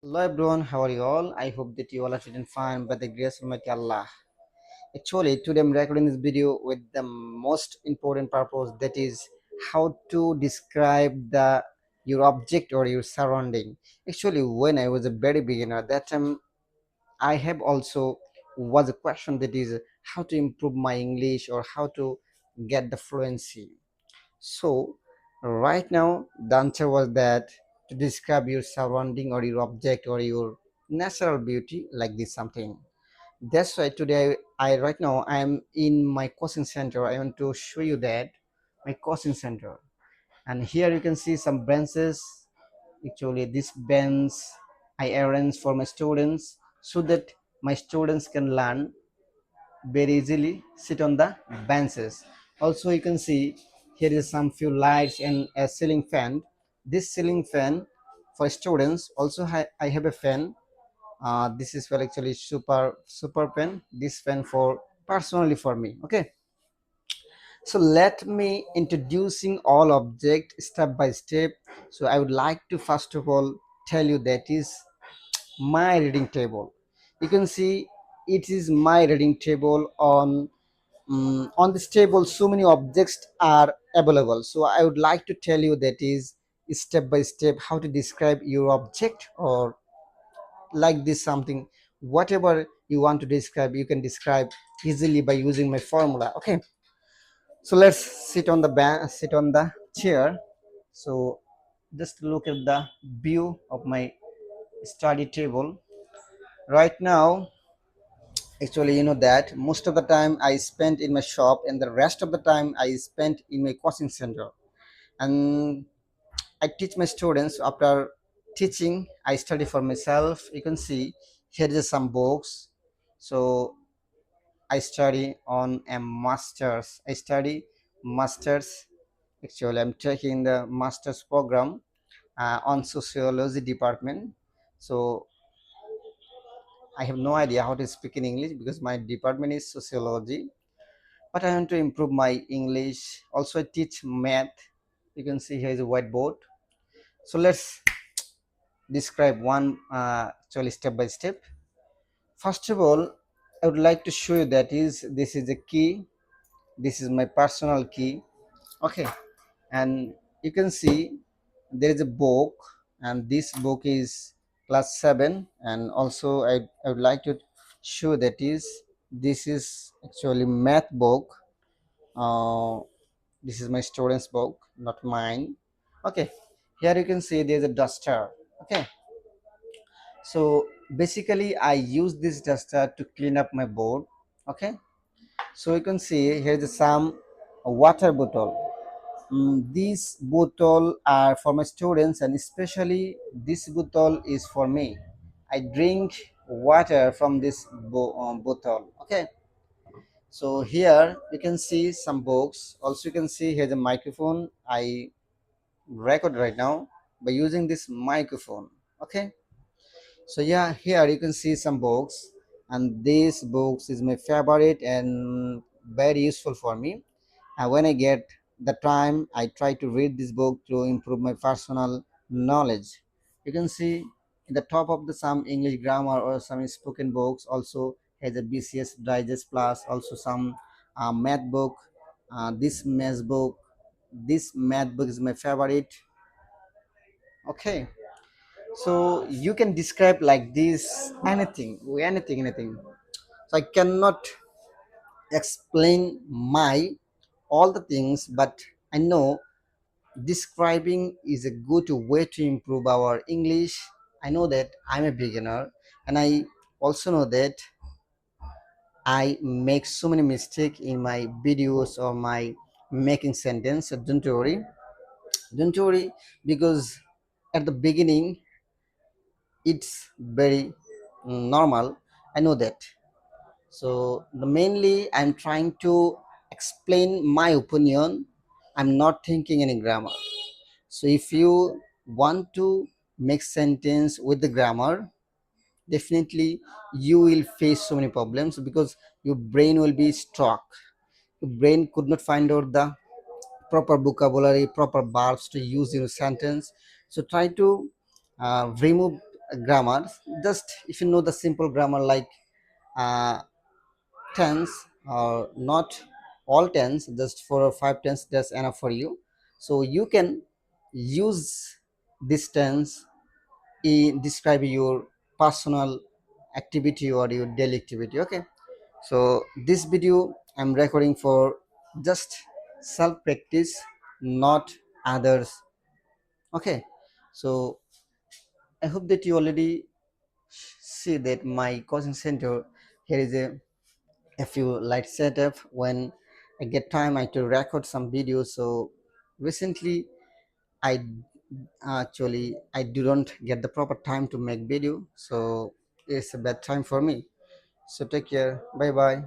Hello everyone, how are you all? I hope that you all are doing fine by the grace of Almighty Allah. Actually, today I'm recording this video with the most important purpose, that is how to describe the your object or your surrounding. Actually, when I was a very beginner, that time I have also was a question, that is how to improve my English or how to get the fluency. So right now the answer was that to describe your surrounding or your object or your natural beauty like this something. That's why today I right now I am in my coaching center. I want to show you that my coaching center, and here you can see some benches. Actually this bench I arrange for my students so that my students can learn very easily, sit on the benches. Also you can see here is some few lights and a ceiling fan. This ceiling fan for students. Also I have a fan. This is well actually super pen. This fan for personally for me. Okay, so let me introducing all object step by step. So I would like to first of all tell you that is my reading table. You can see it is my reading table. On this table so many objects are available, so I would like to tell you that is step by step how to describe your object or like this something. Whatever you want to describe, you can describe easily by using my formula. Okay, so let's sit on the chair. So just look at the view of my study table right now. Actually, you know that most of the time I spent in my shop and the rest of the time I spent in my coaching center. And I teach my students. After teaching, I study for myself. You can see here is some books. So I study on a master's. I study master's. Actually, I'm taking the master's program on sociology department. So I have no idea how to speak in English because my department is sociology, but I want to improve my English. Also I teach math. You can see here is a whiteboard. So let's describe one actually step by step. First of all, I would like to show you that is this is a key. This is my personal key. Okay, and you can see there is a book, and this book is class 7. And also I would like to show that is this is actually math book. uh, this is my student's book, not mine. Okay, here you can see there's a duster. Okay, so basically I use this duster to clean up my board. Okay, so you can see here's some water bottle. These bottle are for my students, and especially this bottle is for me. I drink water from this bottle. Okay, so here you can see some books. Also you can see here's a microphone. I record right now by using this microphone. Okay, so yeah, here you can see some books, and this books is my favorite and very useful for me. And when I get the time, I try to read this book to improve my personal knowledge. You can see in the top of the some English grammar or some spoken books. Also has a BCS Digest Plus. Also some math book. This math book is my favorite. Okay, so you can describe like this anything. So I cannot explain my all the things, but I know describing is a good way to improve our English. I know that I'm a beginner, and I also know that I make so many mistakes in my videos or my making sentence. So don't worry, because at the beginning it's very normal. I know that. So the mainly I'm trying to explain my opinion. I'm not thinking any grammar. So if you want to make sentence with the grammar, definitely you will face so many problems because your brain will be stuck. Your brain could not find out the proper vocabulary, proper verbs to use in a sentence. So try to remove grammar. Just if you know the simple grammar like uh, tense or not all tense, just 4 or 5 tense, that's enough for you. So you can use this tense in describe your personal activity or your daily activity. Okay, so this video I'm recording for just self practice, not others. Okay, so I hope that you already see that my coaching center here is a few light setup. When I get time I to record some videos. So recently I actually I didn't get the proper time to make video, so it's a bad time for me. So take care, bye bye.